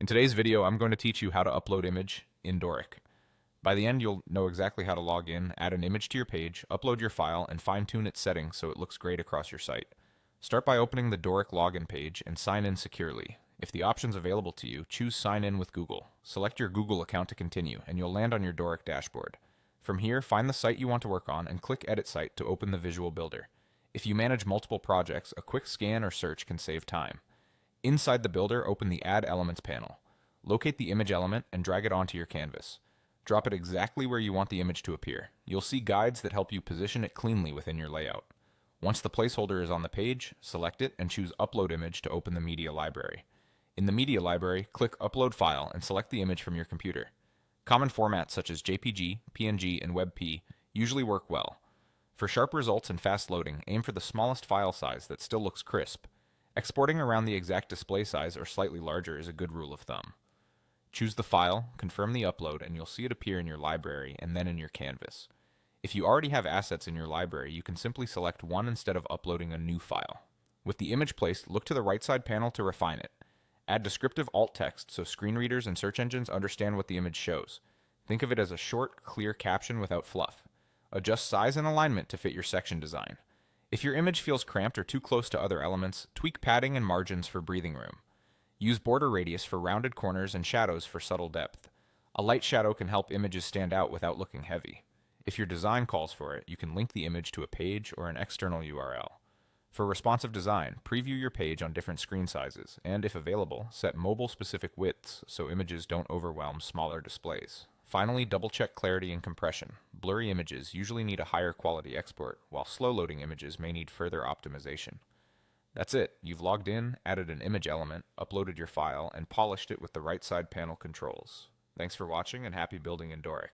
In today's video, I'm going to teach you how to upload image in Dorik. By the end, you'll know exactly how to log in, add an image to your page, upload your file, and fine-tune its settings so it looks great across your site. Start by opening the Dorik login page and sign in securely. If the option's available to you, choose Sign In with Google. Select your Google account to continue, and you'll land on your Dorik dashboard. From here, find the site you want to work on and click Edit Site to open the Visual Builder. If you manage multiple projects, a quick scan or search can save time. Inside the builder, open the Add Elements panel. Locate the image element and drag it onto your canvas. Drop it exactly where you want the image to appear. You'll see guides that help you position it cleanly within your layout. Once the placeholder is on the page, select it and choose Upload Image to open the media library. In the media library, click Upload File and select the image from your computer. Common formats such as JPG, PNG, and WebP usually work well. For sharp results and fast loading, aim for the smallest file size that still looks crisp. Exporting around the exact display size or slightly larger is a good rule of thumb. Choose the file, confirm the upload, and you'll see it appear in your library and then in your canvas. If you already have assets in your library, you can simply select one instead of uploading a new file. With the image placed, look to the right side panel to refine it. Add descriptive alt text so screen readers and search engines understand what the image shows. Think of it as a short, clear caption without fluff. Adjust size and alignment to fit your section design. If your image feels cramped or too close to other elements, tweak padding and margins for breathing room. Use border radius for rounded corners and shadows for subtle depth. A light shadow can help images stand out without looking heavy. If your design calls for it, you can link the image to a page or an external URL. For responsive design, preview your page on different screen sizes, and if available, set mobile-specific widths so images don't overwhelm smaller displays. Finally, double-check clarity and compression. Blurry images usually need a higher quality export, while slow-loading images may need further optimization. That's it. You've logged in, added an image element, uploaded your file, and polished it with the right side panel controls. Thanks for watching and happy building in Dorik.